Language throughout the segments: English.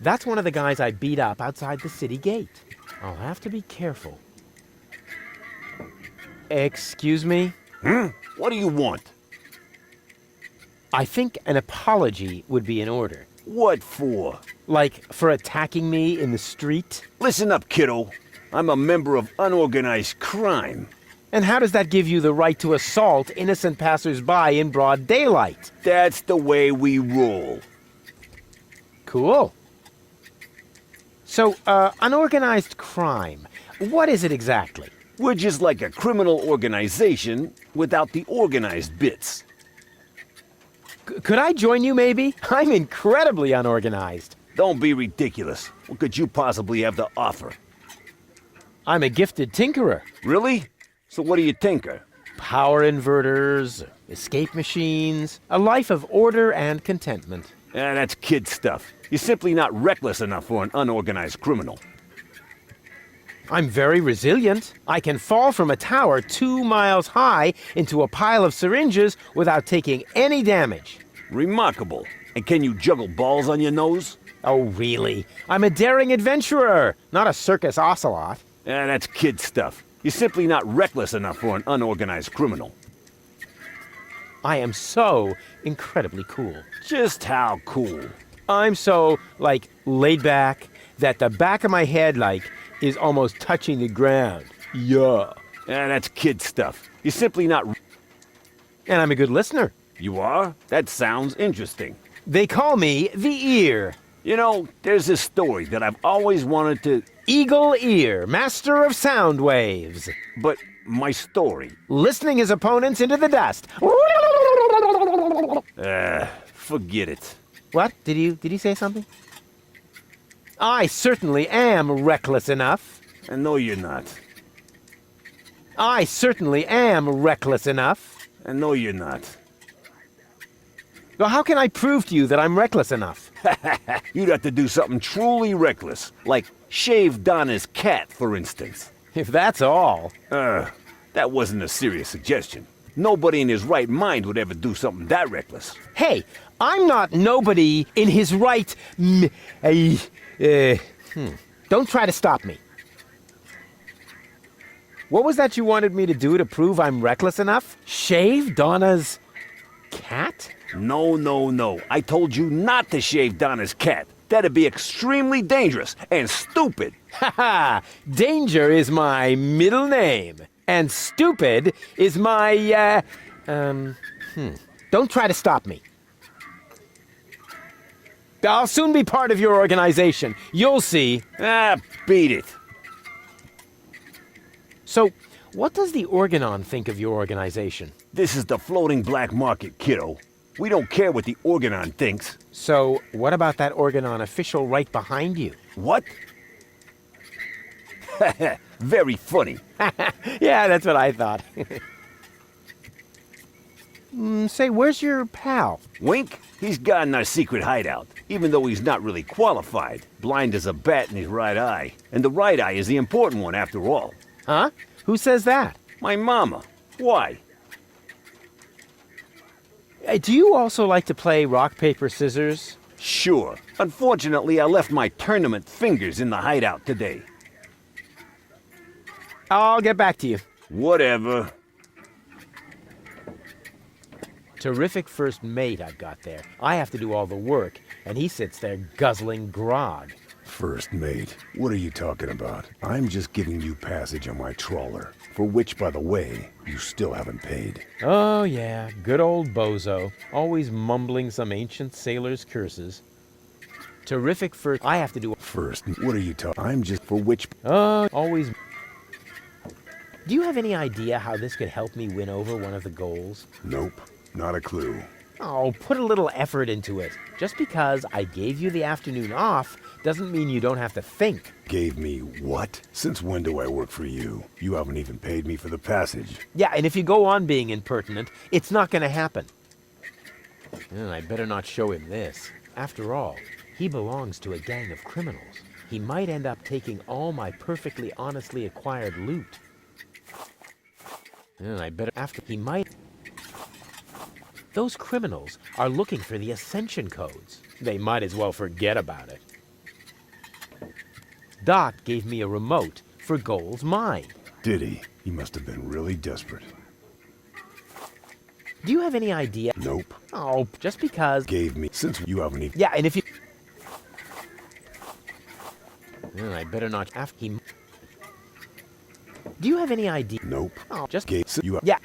That's one of the guys I beat up outside the city gate. I'll have to be careful. Excuse me? What do you want? I think an apology would be in order. What for? Like, for attacking me in the street? Listen up, kiddo. I'm a member of unorganized crime. And how does that give you the right to assault innocent passers-by in broad daylight? That's the way we roll. Cool. So, unorganized crime, what is it exactly? We're just like a criminal organization without the organized bits. Could I join you, maybe? I'm incredibly unorganized. Don't be ridiculous. What could you possibly have to offer? I'm a gifted tinkerer. Really? So what do you tinker? Power inverters, escape machines, a life of order and contentment. That's kid stuff. You're simply not reckless enough for an unorganized criminal. I'm very resilient. I can fall from a tower 2 miles high into a pile of syringes without taking any damage. Remarkable. And can you juggle balls on your nose? Oh, really? I'm a daring adventurer, not a circus ocelot. That's kid stuff. You're simply not reckless enough for an unorganized criminal. I am so incredibly cool. Just how cool? I'm so, laid back that the back of my head, is almost touching the ground. Yeah. That's kid stuff. You're simply not... And I'm a good listener. You are? That sounds interesting. They call me the Ear. You know, there's this story that I've always wanted to... Eagle Ear, master of sound waves. But my story... Listening his opponents into the dust. Forget it. What? Did he say something? I certainly am reckless enough. And no, you're not. I certainly am reckless enough. And no, you're not. Well, how can I prove to you that I'm reckless enough? You'd have to do something truly reckless, like shave Donna's cat, for instance. If that's all. That wasn't a serious suggestion. Nobody in his right mind would ever do something that reckless. Hey, I'm not nobody in his right... Don't try to stop me. What was that you wanted me to do to prove I'm reckless enough? Shave Donna's cat? No. I told you not to shave Donna's cat. That'd be extremely dangerous and stupid. Haha! Danger is my middle name. And stupid is my, Don't try to stop me. I'll soon be part of your organization. You'll see. Beat it. So, what does the Organon think of your organization? This is the floating black market, kiddo. We don't care what the Organon thinks. So, what about that Organon official right behind you? What? Very funny. Yeah, that's what I thought. Say, where's your pal? Wink? He's got in our secret hideout, even though he's not really qualified. Blind as a bat in his right eye. And the right eye is the important one, after all. Huh? Who says that? My mama. Why? Do you also like to play rock, paper, scissors? Sure. Unfortunately, I left my tournament fingers in the hideout today. I'll get back to you. Whatever. Terrific first mate I've got there. I have to do all the work, and he sits there guzzling grog. First mate? What are you talking about? I'm just giving you passage on my trawler, for which, by the way, you still haven't paid. Oh, yeah, good old bozo. Always mumbling some ancient sailor's curses. Terrific first... I have to do... First, what are you talking... I'm just... For which... Always... Do you have any idea how this could help me win over one of the goals? Nope. Not a clue. Oh, put a little effort into it. Just because I gave you the afternoon off doesn't mean you don't have to think. Gave me what? Since when do I work for you? You haven't even paid me for the passage. Yeah, and if you go on being impertinent, it's not going to happen. And I better not show him this. After all, he belongs to a gang of criminals. He might end up taking all my perfectly honestly acquired loot. And I better... He might... Those criminals are looking for the Ascension codes. They might as well forget about it. Doc gave me a remote for Gold's mine. Did he? He must have been really desperate. Do you have any idea? Nope. Oh, just because... Gave me... Since you haven't even... Yeah, and if you... Well, I better not have him. Do you have any idea? Nope. Oh, just... Gave... You... Yeah.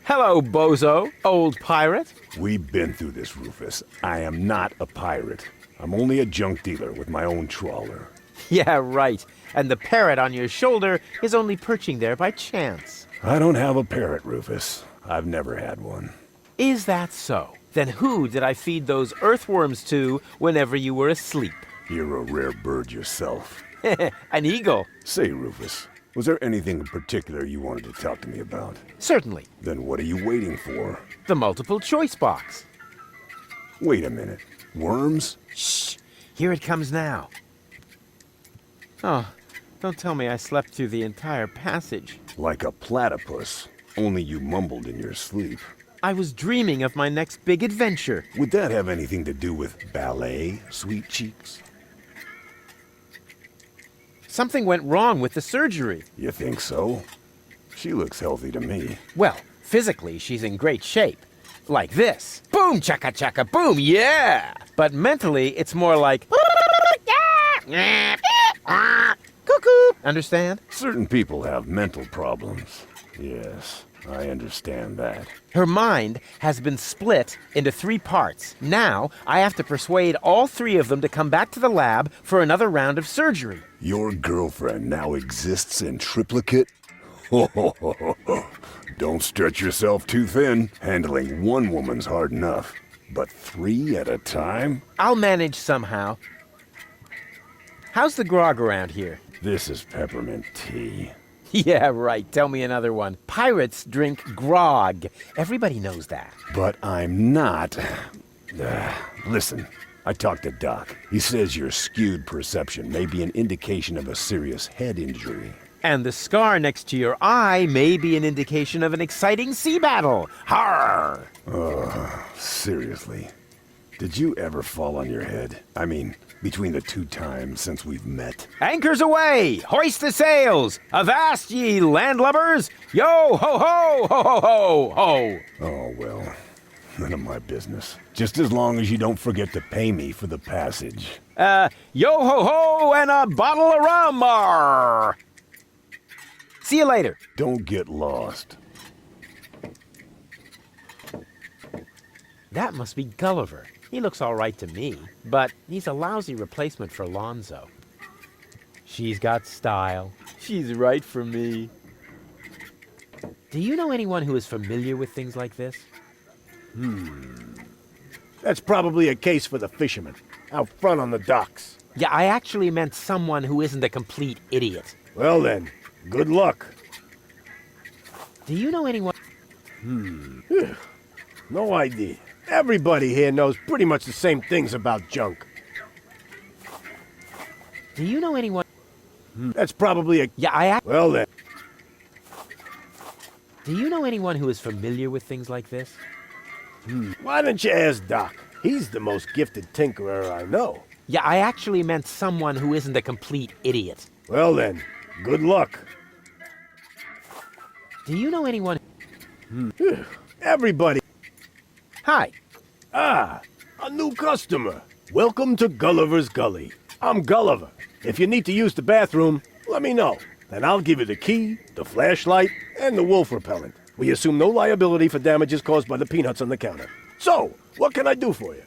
Hello, bozo, old pirate. We've been through this, Rufus. I am not a pirate. I'm only a junk dealer with my own trawler. Yeah, right. And the parrot on your shoulder is only perching there by chance. I don't have a parrot, Rufus. I've never had one. Is that so? Then who did I feed those earthworms to whenever you were asleep? You're a rare bird yourself. An eagle. Say, Rufus, was there anything in particular you wanted to talk to me about? Certainly. Then what are you waiting for? The multiple choice box. Wait a minute. Worms? Shh. Here it comes now. Oh, don't tell me I slept through the entire passage. Like a platypus. Only you mumbled in your sleep. I was dreaming of my next big adventure. Would that have anything to do with ballet, sweet cheeks? Something went wrong with the surgery. You think so? She looks healthy to me. Well, physically, she's in great shape. Like this. Boom, chaka chaka, boom, yeah! But mentally, it's more like... Cuckoo! Understand? Certain people have mental problems. Yes, I understand that. Her mind has been split into 3 parts. Now, I have to persuade all 3 of them to come back to the lab for another round of surgery. Your girlfriend now exists in triplicate? Don't stretch yourself too thin. Handling one woman's hard enough. But 3 at a time? I'll manage somehow. How's the grog around here? This is peppermint tea. Yeah, right. Tell me another one. Pirates drink grog. Everybody knows that. But I'm not. Listen, I talked to Doc. He says your skewed perception may be an indication of a serious head injury. And the scar next to your eye may be an indication of an exciting sea battle. Harr! Seriously. Did you ever fall on your head? I mean, between the 2 times since we've met. Anchors away! Hoist the sails! Avast ye landlubbers! Yo ho ho ho ho ho ho! Oh, well, none of my business. Just as long as you don't forget to pay me for the passage. Yo ho ho and a bottle of rum! Arr. See you later. Don't get lost. That must be Gulliver. He looks all right to me, but he's a lousy replacement for Lonzo. She's got style. She's right for me. Do you know anyone who is familiar with things like this? That's probably a case for the fishermen, out front on the docks. Yeah, I actually meant someone who isn't a complete idiot. Well then, good luck. Do you know anyone... No idea. Everybody here knows pretty much the same things about junk. Do you know anyone... That's probably a... Yeah, Well then. Do you know anyone who is familiar with things like this? Why don't you ask Doc? He's the most gifted tinkerer I know. Yeah, I actually meant someone who isn't a complete idiot. Well then, good luck. Do you know anyone... Everybody... Hi. Ah, a new customer. Welcome to Gulliver's Gully. I'm Gulliver. If you need to use the bathroom, let me know. Then I'll give you the key, the flashlight, and the wolf repellent. We assume no liability for damages caused by the peanuts on the counter. So, what can I do for you?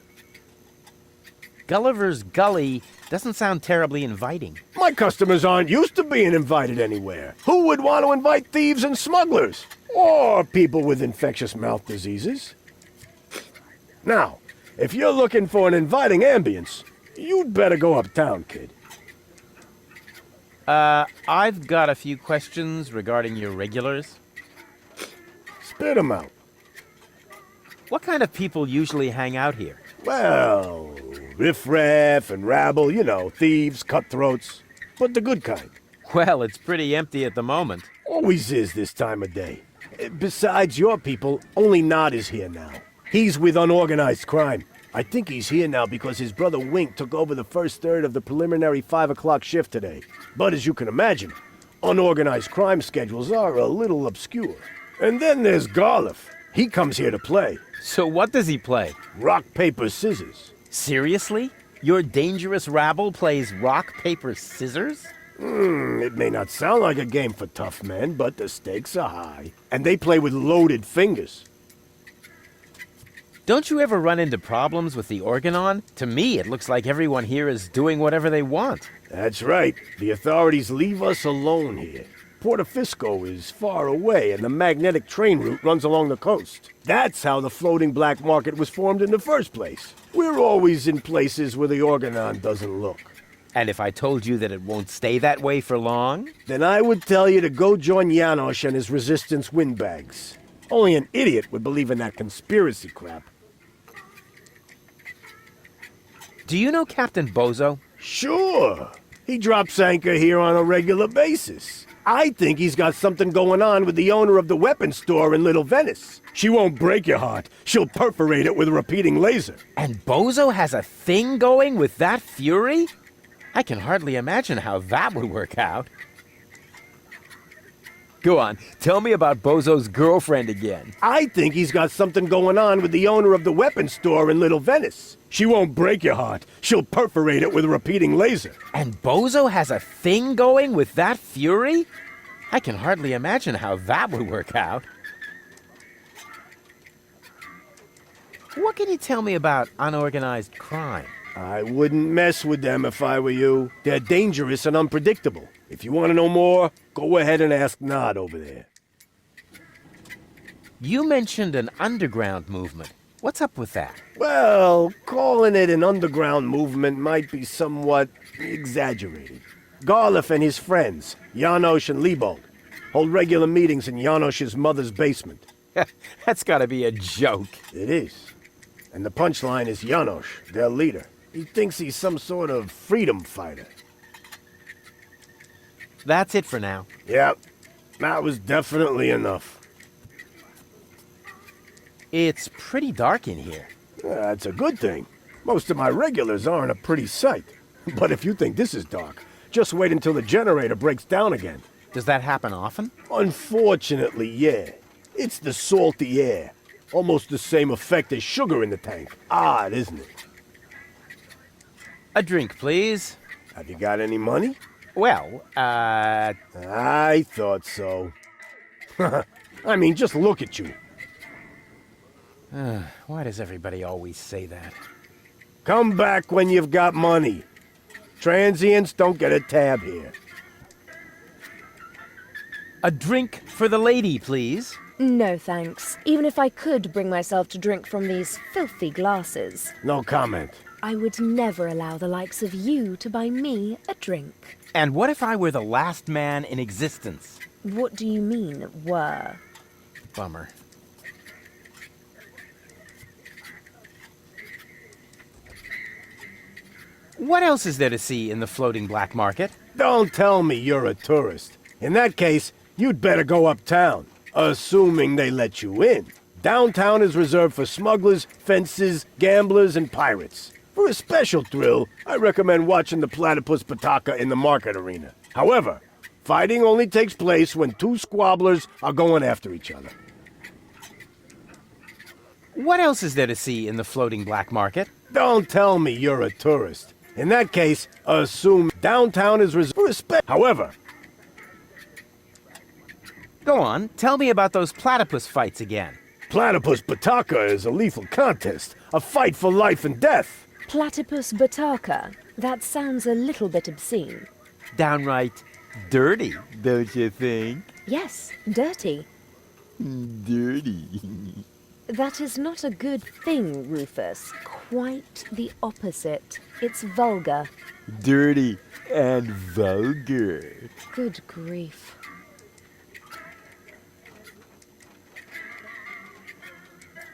Gulliver's Gully doesn't sound terribly inviting. My customers aren't used to being invited anywhere. Who would want to invite thieves and smugglers? Or people with infectious mouth diseases? Now, if you're looking for an inviting ambience, you'd better go uptown, kid. I've got a few questions regarding your regulars. Spit 'em out. What kind of people usually hang out here? Well, riffraff and rabble, you know, thieves, cutthroats, but the good kind. Well, it's pretty empty at the moment. Always is this time of day. Besides your people, only Nod is here now. He's with unorganized crime. I think he's here now because his brother Wink took over the first third of the preliminary 5 o'clock shift today. But as you can imagine, unorganized crime schedules are a little obscure. And then there's Garliff. He comes here to play. So what does he play? Rock, paper, scissors. Seriously? Your dangerous rabble plays rock, paper, scissors? It may not sound like a game for tough men, but the stakes are high. And they play with loaded fingers. Don't you ever run into problems with the Organon? To me, it looks like everyone here is doing whatever they want. That's right. The authorities leave us alone here. Portofisco is far away, and the magnetic train route runs along the coast. That's how the floating black market was formed in the first place. We're always in places where the Organon doesn't look. And if I told you that it won't stay that way for long? Then I would tell you to go join Janosch and his resistance windbags. Only an idiot would believe in that conspiracy crap. Do you know Captain Bozo? Sure. He drops anchor here on a regular basis. I think he's got something going on with the owner of the weapons store in Little Venice. She won't break your heart. She'll perforate it with a repeating laser. And Bozo has a thing going with that fury? I can hardly imagine how that would work out. Go on, tell me about Bozo's girlfriend again. I think he's got something going on with the owner of the weapons store in Little Venice. She won't break your heart. She'll perforate it with a repeating laser. And Bozo has a thing going with that fury? I can hardly imagine how that would work out. What can you tell me about unorganized crime? I wouldn't mess with them if I were you. They're dangerous and unpredictable. If you want to know more, go ahead and ask Nod over there. You mentioned an underground movement. What's up with that? Well, calling it an underground movement might be somewhat exaggerated. Garliff and his friends, Janosch and Liebold, hold regular meetings in Janosch's mother's basement. That's gotta be a joke. It is. And the punchline is Janosch, their leader. He thinks he's some sort of freedom fighter. That's it for now. Yep, that was definitely enough. It's pretty dark in here. That's a good thing. Most of my regulars aren't a pretty sight. But if you think this is dark, just wait until the generator breaks down again. Does that happen often? Unfortunately, yeah. It's the salty air. Almost the same effect as sugar in the tank. Odd, isn't it? A drink, please. Have you got any money? Well, I thought so. I mean, just look at you. why does everybody always say that? Come back when you've got money. Transients don't get a tab here. A drink for the lady, please. No, thanks. Even if I could bring myself to drink from these filthy glasses, No comment. I would never allow the likes of you to buy me a drink. And what if I were the last man in existence? What do you mean, were? Bummer. What else is there to see in the floating black market? Don't tell me you're a tourist. In that case, you'd better go uptown, assuming they let you in. Downtown is reserved for smugglers, fences, gamblers, and pirates. For a special thrill, I recommend watching the platypus Pataka in the market arena. However, fighting only takes place when two squabblers are going after each other. What else is there to see in the floating black market? Don't tell me you're a tourist. In that case, assume downtown is reserved for a However, Go on, tell me about those platypus fights again. Platypus Pataka is a lethal contest, a fight for life and death. Platypus Bataka? That sounds a little bit obscene. Downright dirty, don't you think? Yes, dirty. Dirty. That is not a good thing, Rufus. Quite the opposite. It's vulgar. Dirty and vulgar. Good grief.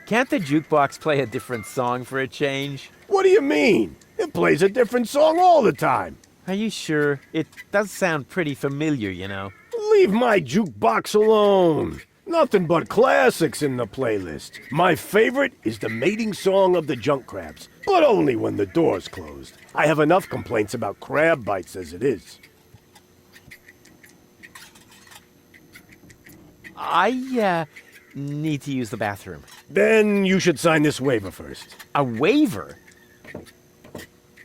Can't the jukebox play a different song for a change? What do you mean? It plays a different song all the time. Are you sure? It does sound pretty familiar, you know. Leave my jukebox alone. Nothing but classics in the playlist. My favorite is the mating song of the junk crabs, but only when the door's closed. I have enough complaints about crab bites as it is. I need to use the bathroom. Then you should sign this waiver first. A waiver?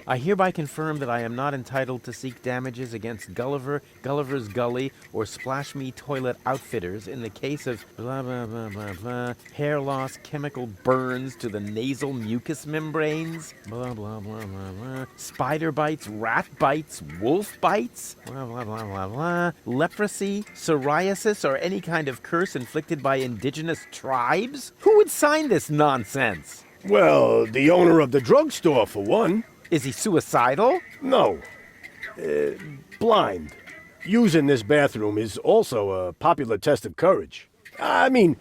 I hereby confirm that I am not entitled to seek damages against Gulliver, Gulliver's Gully, or Splash Me Toilet Outfitters in the case of blah blah blah blah blah, hair loss, chemical burns to the nasal mucous membranes, blah blah blah blah blah, spider bites, rat bites, wolf bites, blah blah blah blah blah, leprosy, psoriasis, or any kind of curse inflicted by indigenous tribes? Who would sign this nonsense? Well, the owner of the drugstore, for one. Is he suicidal? No. Blind. Using this bathroom is also a popular test of courage. I mean,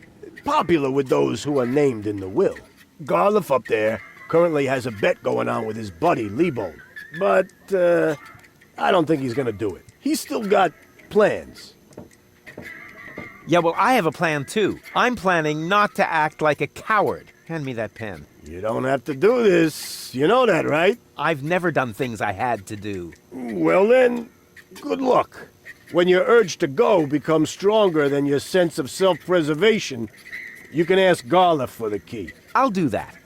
popular with those who are named in the will. Garliff up there currently has a bet going on with his buddy, Lebone. But, I don't think he's gonna do it. He's still got plans. Yeah, well, I have a plan too. I'm planning not to act like a coward. Hand me that pen. You don't have to do this. You know that, right? I've never done things I had to do. Well then, good luck. When your urge to go becomes stronger than your sense of self-preservation, you can ask Garliff for the key. I'll do that.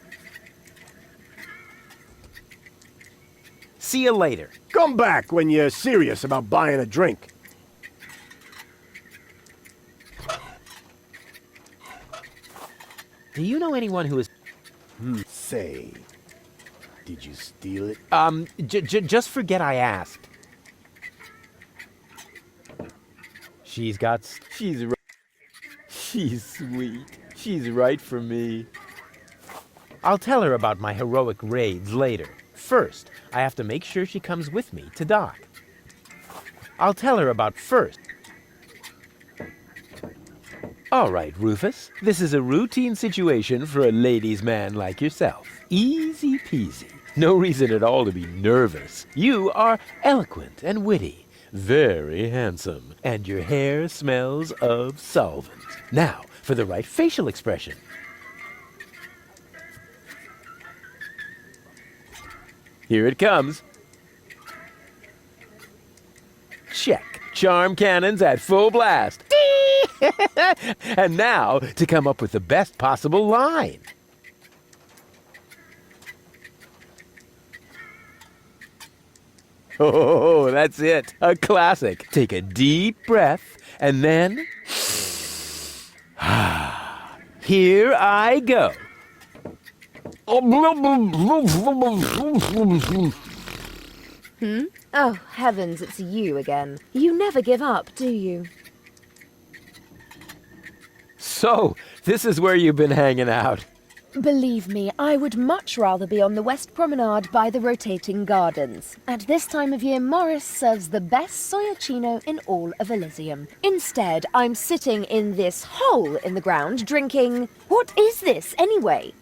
See you later. Come back when you're serious about buying a drink. Do you know anyone who is... Say, did you steal it? Just forget I asked. She's sweet. She's right for me. I'll tell her about my heroic raids later. First, I have to make sure she comes with me to dock. I'll tell her about first. All right, Rufus. This is a routine situation for a ladies' man like yourself. Easy peasy. No reason at all to be nervous. You are eloquent and witty, very handsome, and your hair smells of solvent. Now, for the right facial expression. Here it comes. Check. Charm cannons at full blast. And now, to come up with the best possible line. Oh, that's it. A classic. Take a deep breath, and then... Here I go. Oh, heavens, it's you again. You never give up, do you? So, this is where you've been hanging out. Believe me, I would much rather be on the West Promenade by the rotating gardens. At this time of year, Morris serves the best soyacino in all of Elysium. Instead, I'm sitting in this hole in the ground drinking... What is this, anyway?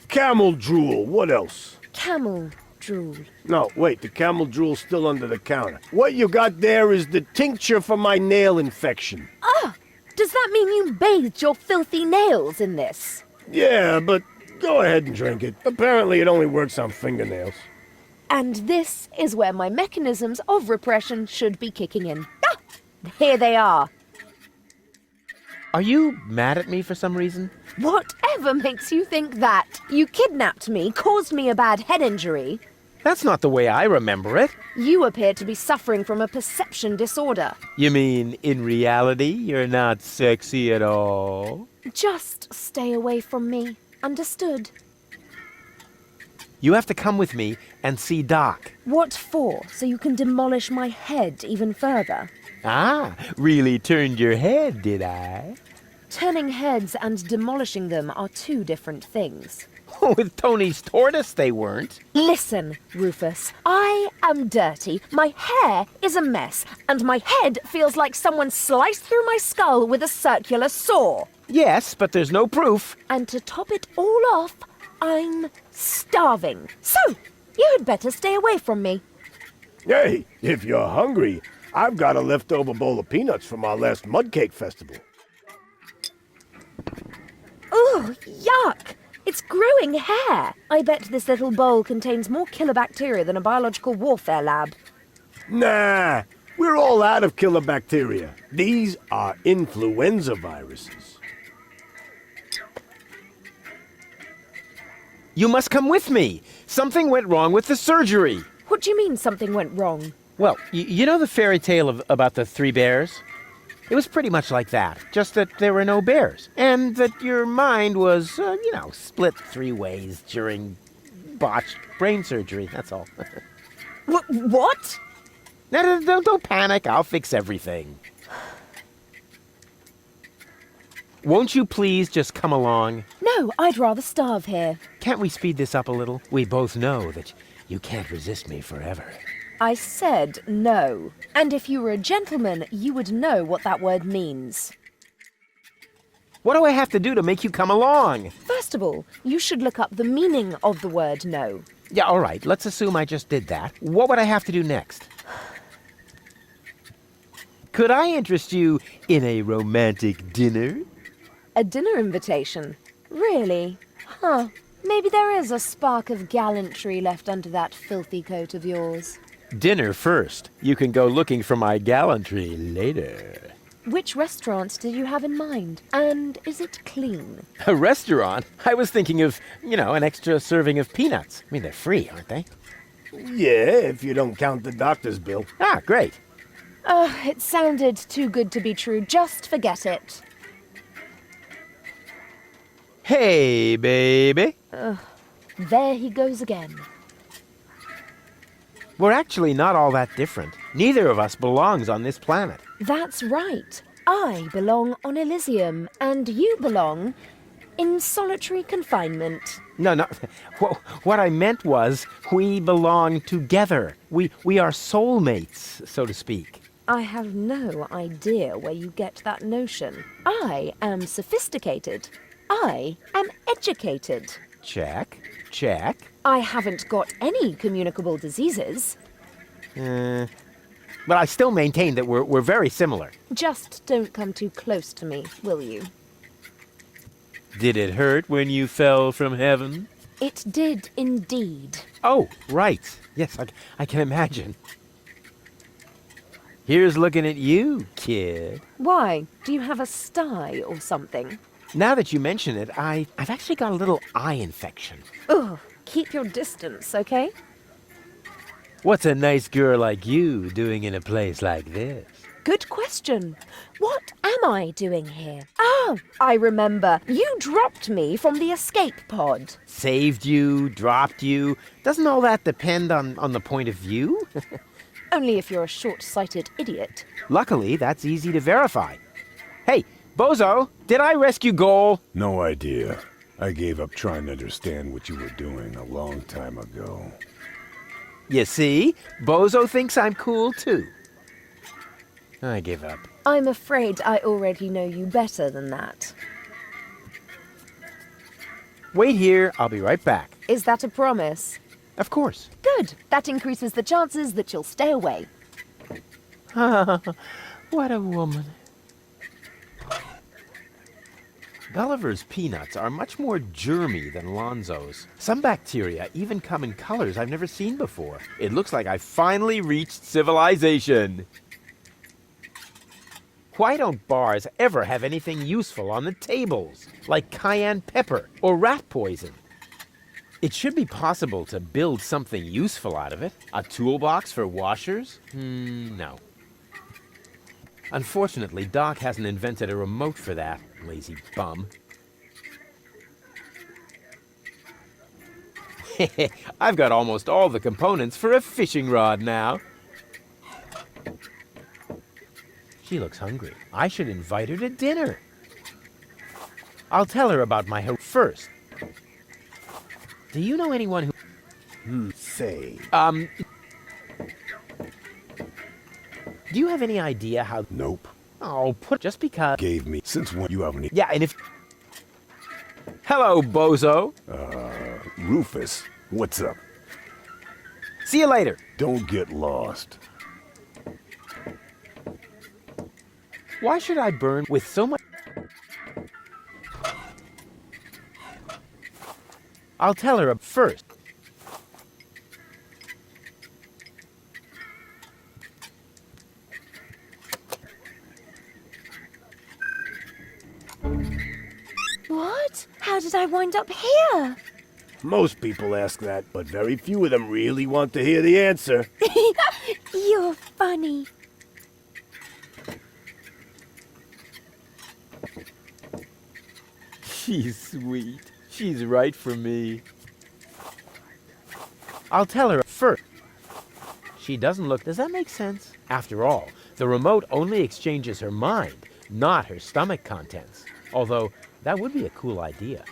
Camel drool, what else? Camel drool. No, wait, the camel drool's still under the counter. What you got there is the tincture for my nail infection. Ah! Does that mean you bathed your filthy nails in this? Yeah, but go ahead and drink it. Apparently it only works on fingernails. And this is where my mechanisms of repression should be kicking in. Ah! Here they are. Are you mad at me for some reason? Whatever makes you think that? You kidnapped me, caused me a bad head injury. That's not the way I remember it. You appear to be suffering from a perception disorder. You mean, in reality, you're not sexy at all? Just stay away from me. Understood? You have to come with me and see Doc. What for? So you can demolish my head even further? Ah, really turned your head, did I? Turning heads and demolishing them are two different things. With Tony's tortoise, they weren't. Listen, Rufus, I am dirty, my hair is a mess, and my head feels like someone sliced through my skull with a circular saw. Yes, but there's no proof. And to top it all off, I'm starving. So, you had better stay away from me. Hey, if you're hungry, I've got a leftover bowl of peanuts from our last mud cake festival. Oh, yuck! It's growing hair. I bet this little bowl contains more killer bacteria than a biological warfare lab. Nah, we're all out of killer bacteria. These are influenza viruses. You must come with me. Something went wrong with the surgery. What do you mean something went wrong? Well, you know the fairy tale about the three bears? It was pretty much like that, just that there were no bears, and that your mind was, split three ways during botched brain surgery, that's all. What? No, don't panic, I'll fix everything. Won't you please just come along? No, I'd rather starve here. Can't we speed this up a little? We both know that you can't resist me forever. I said no. And if you were a gentleman, you would know what that word means. What do I have to do to make you come along? First of all, you should look up the meaning of the word no. Yeah, all right, let's assume I just did that. What would I have to do next? Could I interest you in a romantic dinner? A dinner invitation? Really? Huh. Maybe there is a spark of gallantry left under that filthy coat of yours. Dinner first. You can go looking for my gallantry later. Which restaurant did you have in mind? And is it clean? A restaurant? I was thinking of, an extra serving of peanuts. I mean, they're free, aren't they? Yeah, if you don't count the doctor's bill. Ah, great. It sounded too good to be true. Just forget it. Hey, baby. There he goes again. We're actually not all that different. Neither of us belongs on this planet. That's right. I belong on Elysium, and you belong in solitary confinement. No. What I meant was we belong together. We are soulmates, so to speak. I have no idea where you get that notion. I am sophisticated. I am educated. Check. I haven't got any communicable diseases. But I still maintain that we're very similar. Just don't come too close to me, will you? Did it hurt when you fell from heaven? It did indeed. Oh, right. Yes, I can imagine. Here's looking at you, kid. Why? Do you have a sty or something? Now that you mention it, I've actually got a little eye infection. Ugh, keep your distance, okay? What's a nice girl like you doing in a place like this? Good question. What am I doing here? Oh, I remember. You dropped me from the escape pod. Saved you, dropped you. Doesn't all that depend on the point of view? Only if you're a short-sighted idiot. Luckily, that's easy to verify. Hey, Bozo, did I rescue Goal? No idea. I gave up trying to understand what you were doing a long time ago. You see? Bozo thinks I'm cool, too. I give up. I'm afraid I already know you better than that. Wait here, I'll be right back. Is that a promise? Of course. Good. That increases the chances that you'll stay away. What a woman. Gulliver's peanuts are much more germy than Lonzo's. Some bacteria even come in colors I've never seen before. It looks like I finally reached civilization. Why don't bars ever have anything useful on the tables, like cayenne pepper or rat poison? It should be possible to build something useful out of it. A toolbox for washers? No. Unfortunately, Doc hasn't invented a remote for that, lazy bum. I've got almost all the components for a fishing rod now. She looks hungry. I should invite her to dinner. I'll tell her about my hope first. Do you know anyone who... Say. Do you have any idea how... Nope. Oh, just because... Gave me... Since when you have any... Yeah, and if... Hello, Bozo. Rufus, what's up? See you later. Don't get lost. Why should I burn with so much... I'll tell her first. What? How did I wind up here? Most people ask that, but very few of them really want to hear the answer. You're funny. She's sweet. She's right for me. I'll tell her first. She doesn't look... Does that make sense? After all, the remote only exchanges her mind, not her stomach contents. Although, that would be a cool idea.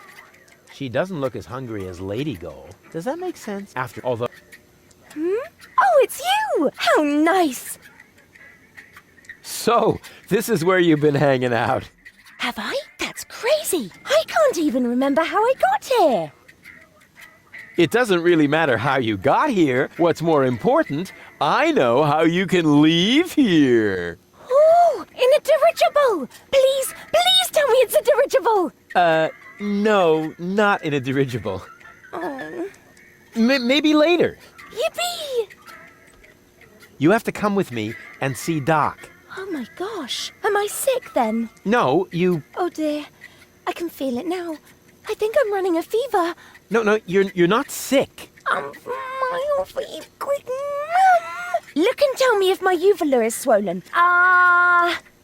She doesn't look as hungry as Lady Goal. Does that make sense? Although... Oh, it's you! How nice! So, this is where you've been hanging out. Have I? That's crazy! I can't even remember how I got here! It doesn't really matter how you got here. What's more important, I know how you can leave here. Oh, in a dirigible! Please, please tell me it's a dirigible! No, not in a dirigible. Oh. Maybe later. Yippee! You have to come with me and see Doc. Oh my gosh. Am I sick then? No, you... Oh dear. I can feel it now. I think I'm running a fever. No, you're not sick. My fever. Look and tell me if my uvula is swollen.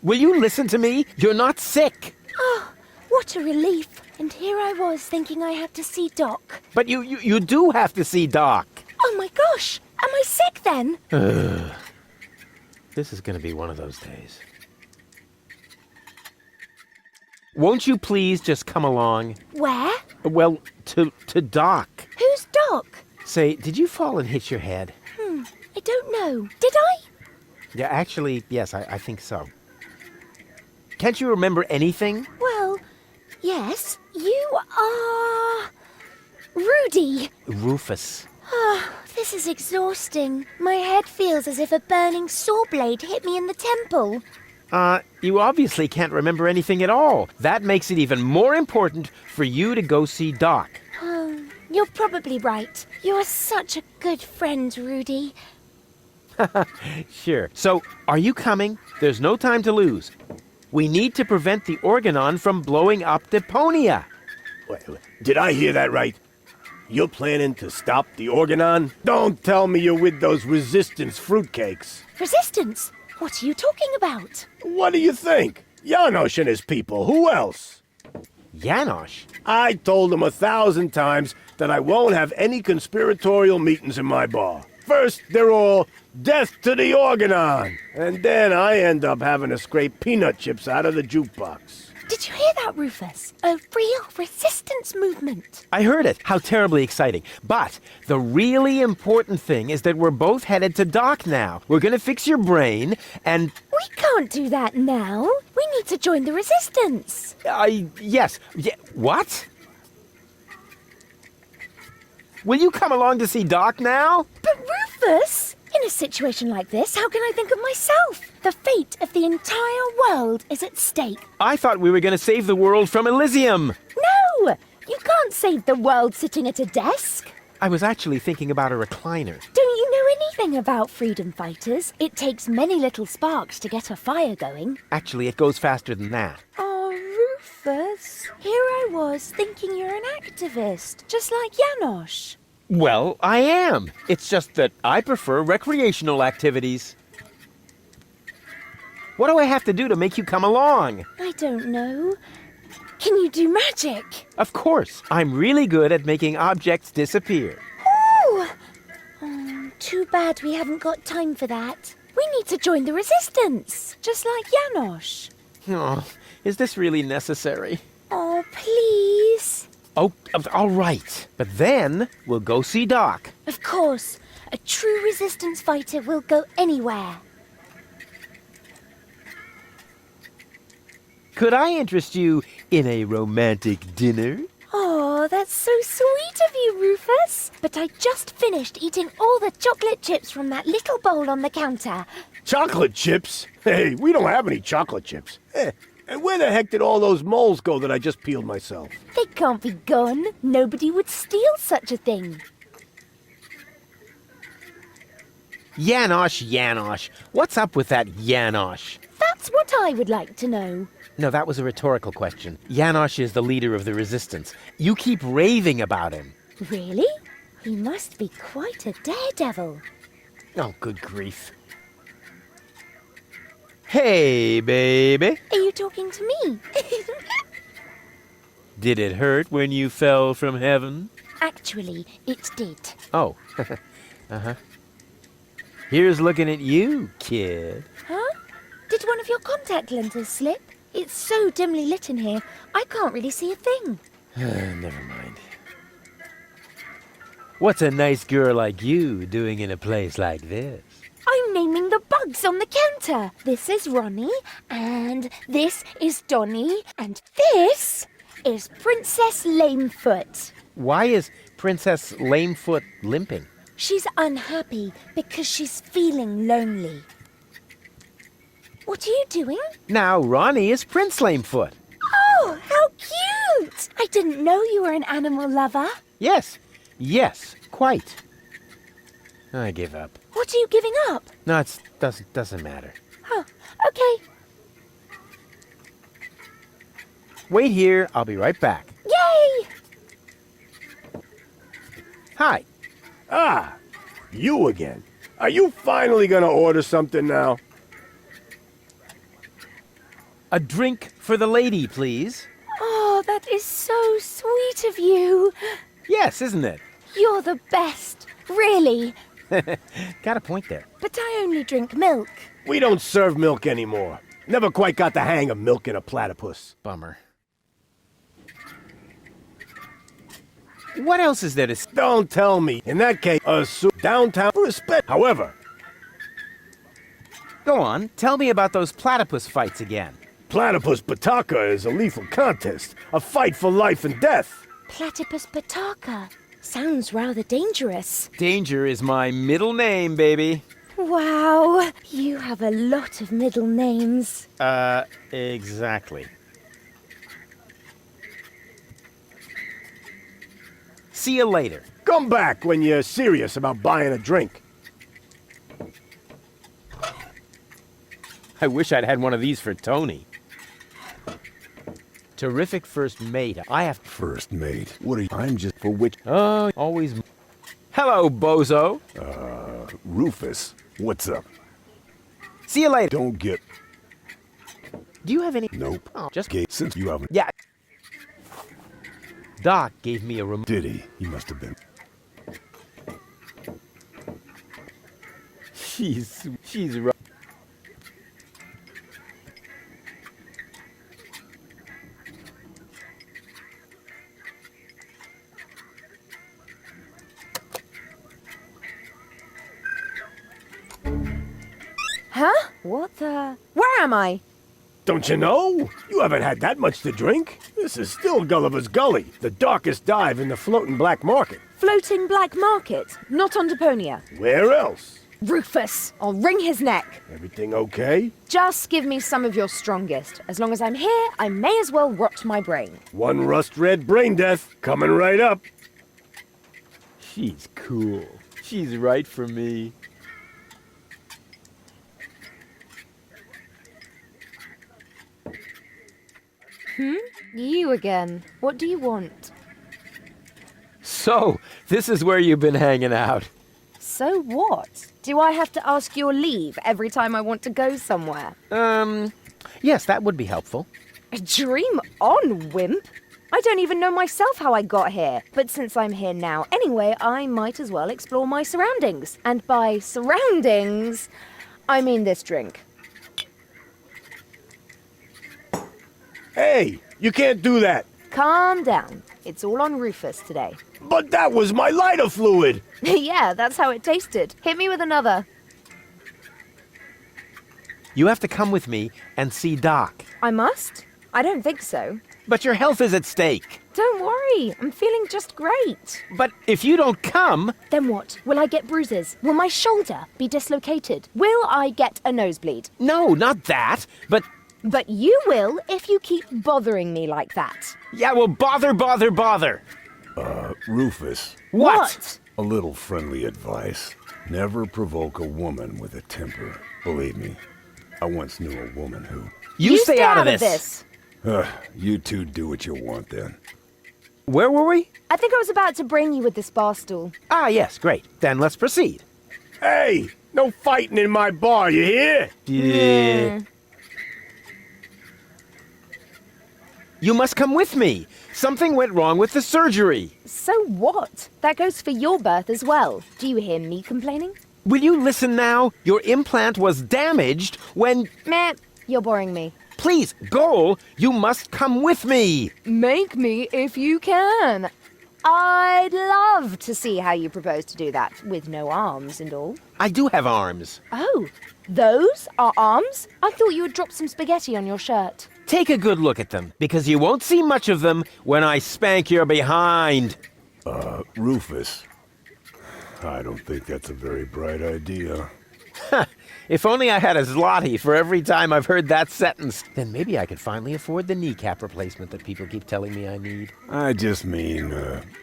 Will you listen to me? You're not sick. Oh, what a relief. And here I was thinking I had to see Doc. But you do have to see Doc. Oh my gosh. Am I sick then? This is going to be one of those days. Won't you please just come along? Where? Well, to Doc. Who's Doc? Say, did you fall and hit your head? I don't know. Did I? Yeah, actually, yes, I think so. Can't you remember anything? Well, yes. You are... Rudy. Rufus. This is exhausting. My head feels as if a burning saw blade hit me in the temple. You obviously can't remember anything at all. That makes it even more important for you to go see Doc. You're probably right. You're such a good friend, Rudy. Sure. So, are you coming? There's no time to lose. We need to prevent the Organon from blowing up Deponia. Wait, did I hear that right? You're planning to stop the Organon? Don't tell me you're with those resistance fruitcakes. Resistance? What are you talking about? What do you think? Janosch and his people. Who else? Janosch? I told him 1,000 times that I won't have any conspiratorial meetings in my bar. First, they're all, death to the Organon! And then I end up having to scrape peanut chips out of the jukebox. Did you hear that, Rufus? A real resistance movement. I heard it. How terribly exciting. But the really important thing is that we're both headed to Doc now. We're going to fix your brain, and... We can't do that now. We need to join the resistance. Yes. What? Will you come along to see Doc now? But Rufus, in a situation like this, how can I think of myself? The fate of the entire world is at stake. I thought we were going to save the world from Elysium. No! You can't save the world sitting at a desk. I was actually thinking about a recliner. Don't you know anything about freedom fighters? It takes many little sparks to get a fire going. Actually, it goes faster than that. Oh, Rufus. Here I was thinking you're an activist, just like Janosch. Well, I am. It's just that I prefer recreational activities. What do I have to do to make you come along? I don't know. Can you do magic? Of course. I'm really good at making objects disappear. Oh! Too bad we haven't got time for that. We need to join the resistance, just like Janosch. Oh, is this really necessary? Oh, please. Oh, all right. But then we'll go see Doc. Of course. A true resistance fighter will go anywhere. Could I interest you in a romantic dinner? Oh, that's so sweet of you, Rufus. But I just finished eating all the chocolate chips from that little bowl on the counter. Chocolate chips? Hey, we don't have any chocolate chips. And where the heck did all those moles go that I just peeled myself? They can't be gone. Nobody would steal such a thing. Janosch, Janosch. What's up with that Janosch? That's what I would like to know. No, that was a rhetorical question. Janosch is the leader of the resistance. You keep raving about him. Really? He must be quite a daredevil. Oh, good grief. Hey, baby. Are you talking to me? Did it hurt when you fell from heaven? Actually, it did. Oh. Uh-huh. Here's looking at you, kid. Huh? Did one of your contact lenses slip? It's so dimly lit in here, I can't really see a thing. Never mind. What's a nice girl like you doing in a place like this? I'm naming the bugs on the counter. This is Ronnie, and this is Donnie, and this is Princess Lamefoot. Why is Princess Lamefoot limping? She's unhappy because she's feeling lonely. What are you doing? Now Ronnie is Prince Lamefoot. Oh, how cute! I didn't know you were an animal lover. Yes, quite. I give up. What are you giving up? No, it doesn't matter. Huh, okay. Wait here, I'll be right back. Yay! Hi. Ah, you again. Are you finally gonna order something now? A drink for the lady, please. Oh, that is so sweet of you. Yes, isn't it? You're the best, really. Got a point there. But I only drink milk. We don't serve milk anymore. Never quite got the hang of milking a platypus. Bummer. What else is there to see? Don't tell me. In that case, downtown for a spec. However, Go on, tell me about those platypus fights again. Platypus Pataka is a lethal contest. A fight for life and death. Platypus Pataka. Sounds rather dangerous. Danger is my middle name, baby. Wow, you have a lot of middle names. Exactly. See you later. Come back when you're serious about buying a drink. I wish I'd had one of these for Tony. Terrific first mate. I have... First mate. What are you? I'm just for which? Oh, always... Hello, bozo. Rufus. What's up? See you later. Don't get. Do you have any... Nope. Oh, just... Okay, since you haven't. Yeah. Doc gave me a remote. Did he? He must have been. She's right. Huh? What the... Where am I? Don't you know? You haven't had that much to drink. This is still Gulliver's Gully, the darkest dive in the floating black market. Floating black market, not on Deponia. Where else? Rufus, I'll wring his neck. Everything okay? Just give me some of your strongest. As long as I'm here, I may as well rot my brain. One rust-red brain death coming right up. She's cool. She's right for me. You again. What do you want? So, this is where you've been hanging out. So what? Do I have to ask your leave every time I want to go somewhere? Yes, that would be helpful. Dream on, wimp. I don't even know myself how I got here. But since I'm here now anyway, I might as well explore my surroundings. And by surroundings, I mean this drink. Hey, you can't do that. Calm down. It's all on Rufus today. But that was my lighter fluid. Yeah, that's how it tasted. Hit me with another. You have to come with me and see Doc. I must? I don't think so. But your health is at stake. Don't worry, I'm feeling just great. But if you don't come... Then what? Will I get bruises? Will my shoulder be dislocated? Will I get a nosebleed? No, not that. But But you will if you keep bothering me like that. Yeah, well, bother. Rufus, What? a little friendly advice. Never provoke a woman with a temper. Believe me, I once knew a woman who... You stay out of this. You two do what you want then. Where were we? I think I was about to bring you with this bar stool. Ah, yes, great. Then let's proceed. Hey, no fighting in my bar, you hear? Yeah. You must come with me. Something went wrong with the surgery. So what? That goes for your birth as well. Do you hear me complaining? Will you listen now? Your implant was damaged when... Meh, you're boring me. Please, Goal, you must come with me. Make me if you can. I'd love to see how you propose to do that, with no arms and all. I do have arms. Oh, those are arms? I thought you had dropped some spaghetti on your shirt. Take a good look at them, because you won't see much of them when I spank your behind. Rufus, I don't think that's a very bright idea. If only I had a zloty for every time I've heard that sentence, then maybe I could finally afford the kneecap replacement that people keep telling me I need. I just mean,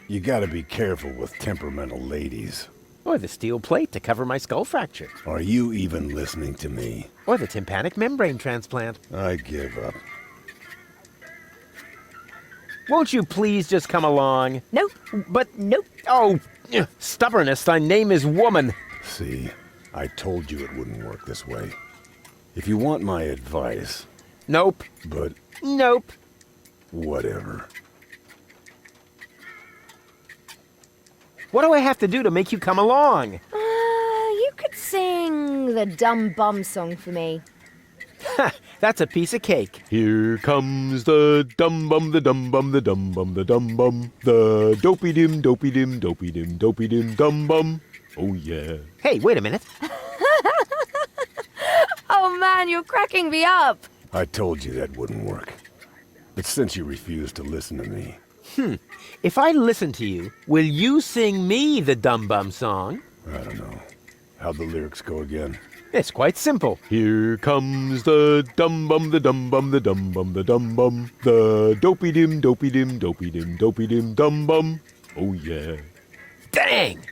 you gotta be careful with temperamental ladies. Or the steel plate to cover my skull fracture. Are you even listening to me? Or the tympanic membrane transplant. I give up. Won't you please just come along? Nope. But... Nope. Oh, stubbornness, thy name is woman. See, I told you it wouldn't work this way. If you want my advice, Nope. but Nope. whatever. What do I have to do to make you come along? You could sing the Dumb Bum song for me. That's a piece of cake. Here comes the dum bum, the dum bum, the dum bum, the dum bum, the dopey dim, dopey dim, dopey dim, dopey dim, dum bum. Oh yeah. Hey, wait a minute. Oh man, you're cracking me up. I told you that wouldn't work. But since you refuse to listen to me, If I listen to you, will you sing me the Dum Bum song? I don't know. How'd the lyrics go again? It's quite simple. Here comes the dum bum, the dum bum, the dum bum, the dum bum, the dopey dim, dopey dim, dopey dim, dopey dim, dum bum. Oh yeah. Dang!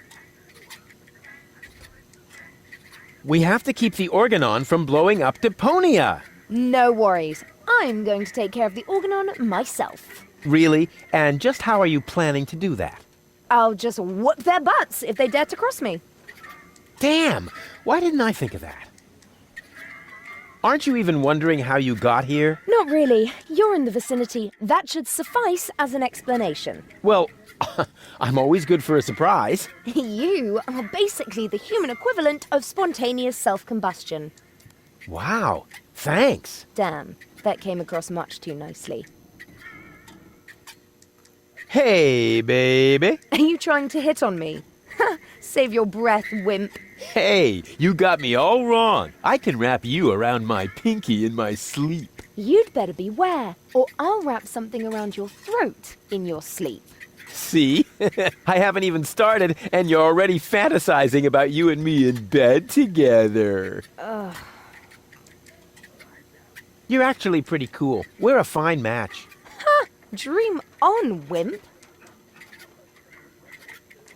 We have to keep the organ on from blowing up Deponia. No worries. I'm going to take care of the organon myself. Really? And just how are you planning to do that? I'll just whoop their butts if they dare to cross me. Damn! Why didn't I think of that? Aren't you even wondering how you got here? Not really. You're in the vicinity. That should suffice as an explanation. Well, I'm always good for a surprise. You are basically the human equivalent of spontaneous self-combustion. Wow, thanks. Damn, that came across much too nicely. Hey, baby. Are you trying to hit on me? Save your breath, wimp. Hey, you got me all wrong. I can wrap you around my pinky in my sleep. You'd better beware, or I'll wrap something around your throat in your sleep. See? I haven't even started, and you're already fantasizing about you and me in bed together. You're actually pretty cool. We're a fine match. Dream on, wimp.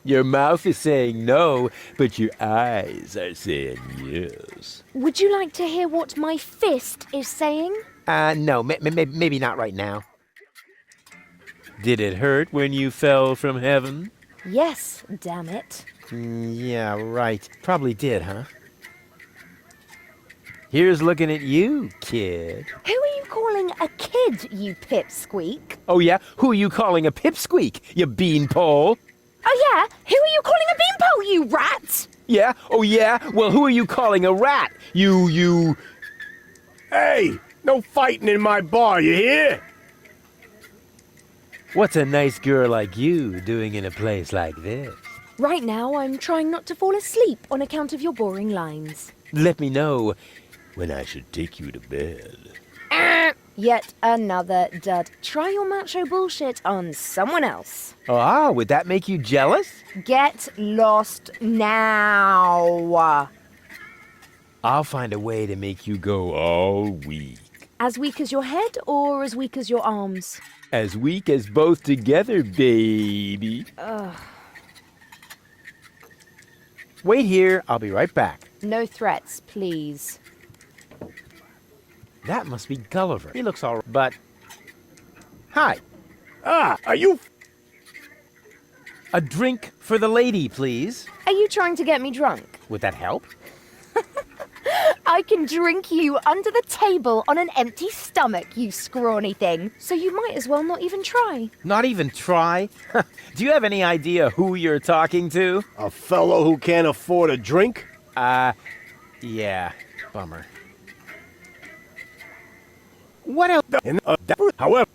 Your mouth is saying no, but your eyes are saying yes. Would you like to hear what my fist is saying? No, maybe not right now. Did it hurt when you fell from heaven? Yes, damn it. Yeah, right. Probably did, huh? Here's looking at you, kid. Who are you calling a kid, you pipsqueak? Oh, yeah? Who are you calling a pipsqueak, you beanpole? Oh yeah? Who are you calling a beanpole, you rat? Yeah? Oh, yeah? Well, who are you calling a rat? You... Hey, no fighting in my bar, you hear? What's a nice girl like you doing in a place like this? Right now, I'm trying not to fall asleep on account of your boring lines. Let me know. When I should take you to bed. Yet another dud. Try your macho bullshit on someone else. Ah, would that make you jealous? Get lost now. I'll find a way to make you go all weak. As weak as your head or as weak as your arms? As weak as both together, baby. Wait here, I'll be right back. No threats, please. That must be Gulliver. He looks all right, but... Hi, Ah, are you... a drink for the lady, please. Are you trying to get me drunk? Would that help? I can drink you under the table on an empty stomach, you scrawny thing. So you might as well not even try. Not even try? Do you have any idea who you're talking to? A fellow who can't afford a drink? Yeah, bummer. What else? However,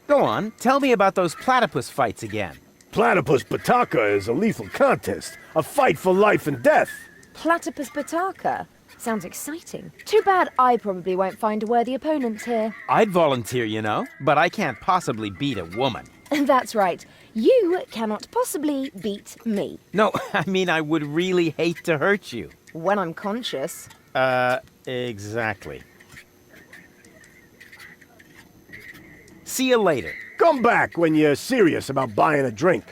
Go on, tell me about those platypus fights again. Platypus Pataka is a lethal contest. A fight for life and death. Platypus Pataka? Sounds exciting. Too bad I probably won't find a worthy opponent here. I'd volunteer, you know, but I can't possibly beat a woman. That's right. You cannot possibly beat me. No, I mean, I would really hate to hurt you. When I'm conscious. Exactly. See you later. Come back when you're serious about buying a drink.